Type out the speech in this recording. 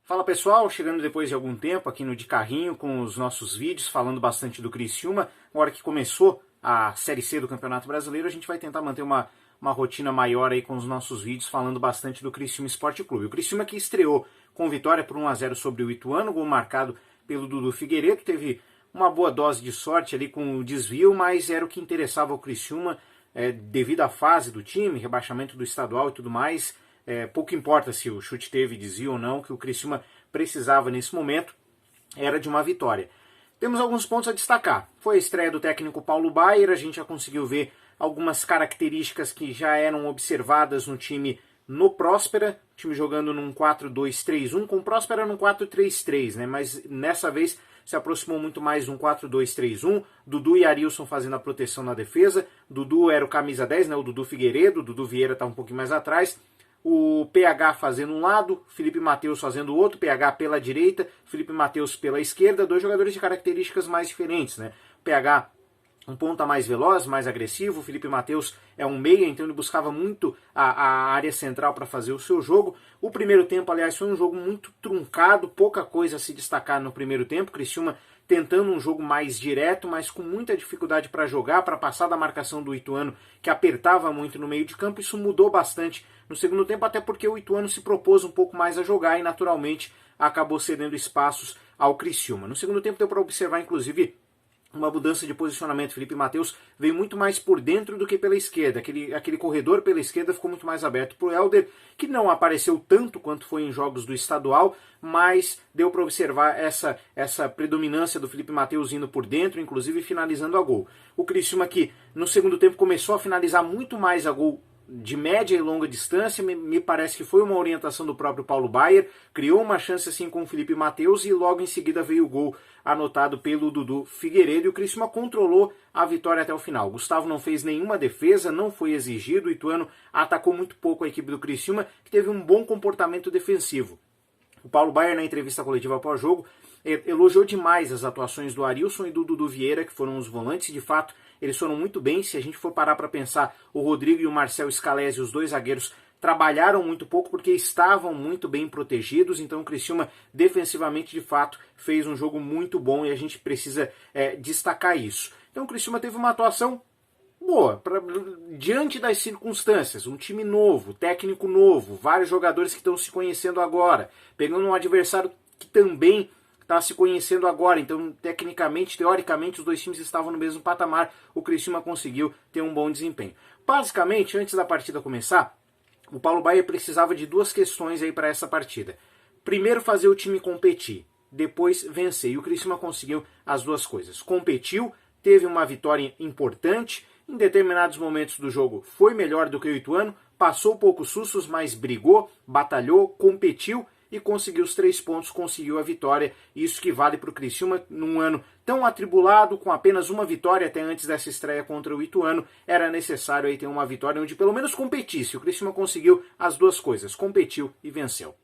Fala pessoal, chegando depois de algum tempo aqui no De Carrinho com os nossos vídeos, falando bastante do Criciúma. Agora que começou a Série C do Campeonato Brasileiro, a gente vai tentar manter uma rotina maior aí com os nossos vídeos, falando bastante do Criciúma Esporte Clube. O Criciúma que estreou com vitória por 1-0 sobre o Ituano, gol marcado pelo Dudu Figueiredo, teve uma boa dose de sorte ali com o desvio, mas era o que interessava ao Criciúma, devido à fase do time, rebaixamento do estadual e tudo mais. Pouco importa se o chute teve desvio ou não, que o Criciúma precisava nesse momento era de uma vitória. Temos alguns pontos a destacar. Foi a estreia do técnico Paulo Baier, a gente já conseguiu ver algumas características que já eram observadas no time no Próspera, time jogando num 4-2-3-1, com o Próspera num 4-3-3, né? Mas nessa vez se aproximou muito mais de um 4-2-3-1, Dudu e Arilson fazendo a proteção na defesa, Dudu era o camisa 10, né? O Dudu Figueiredo, o Dudu Vieira está um pouquinho mais atrás, o PH fazendo um lado, Felipe Matheus fazendo o outro, PH pela direita, Felipe Matheus pela esquerda, dois jogadores de características mais diferentes, né? O PH um ponta mais veloz, mais agressivo, o Felipe Matheus é um meia, então ele buscava muito a área central para fazer o seu jogo. O primeiro tempo, aliás, foi um jogo muito truncado, pouca coisa a se destacar no primeiro tempo, Criciúma tentando um jogo mais direto, mas com muita dificuldade para jogar, para passar da marcação do Ituano, que apertava muito no meio de campo. Isso mudou bastante no segundo tempo, até porque o Ituano se propôs um pouco mais a jogar e naturalmente acabou cedendo espaços ao Criciúma. No segundo tempo deu para observar, inclusive, uma mudança de posicionamento. Felipe Matheus veio muito mais por dentro do que pela esquerda. Aquele corredor pela esquerda ficou muito mais aberto para o Helder, que não apareceu tanto quanto foi em jogos do estadual, mas deu para observar essa predominância do Felipe Matheus indo por dentro, inclusive finalizando a gol. O Criciúma que no segundo tempo começou a finalizar muito mais a gol de média e longa distância, me parece que foi uma orientação do próprio Paulo Baier, criou uma chance assim com o Felipe Matheus e logo em seguida veio o gol anotado pelo Dudu Figueiredo e o Criciúma controlou a vitória até o final. Gustavo não fez nenhuma defesa, não foi exigido, o Ituano atacou muito pouco a equipe do Criciúma, que teve um bom comportamento defensivo. O Paulo Baier, na entrevista coletiva após o jogo, elogiou demais as atuações do Arilson e do Dudu Vieira, que foram os volantes. De fato, eles foram muito bem. Se a gente for parar para pensar, o Rodrigo e o Marcel Scalesi, os dois zagueiros, trabalharam muito pouco porque estavam muito bem protegidos. Então o Criciúma, defensivamente, de fato, fez um jogo muito bom e a gente precisa destacar isso. Então o Criciúma teve uma atuação boa, diante das circunstâncias, um time novo, técnico novo, vários jogadores que estão se conhecendo agora, pegando um adversário que também está se conhecendo agora, então tecnicamente, teoricamente, os dois times estavam no mesmo patamar, o Criciúma conseguiu ter um bom desempenho. Basicamente, antes da partida começar, o Paulo Baier precisava de duas questões aí para essa partida. Primeiro, fazer o time competir, depois vencer, e o Criciúma conseguiu as duas coisas. Competiu, teve uma vitória importante, em determinados momentos do jogo foi melhor do que o Ituano, passou poucos sustos, mas brigou, batalhou, competiu e conseguiu os 3 pontos, conseguiu a vitória. Isso que vale para o Criciúma num ano tão atribulado, com apenas uma vitória até antes dessa estreia contra o Ituano. Era necessário aí ter uma vitória onde pelo menos competisse. O Criciúma conseguiu as duas coisas, competiu e venceu.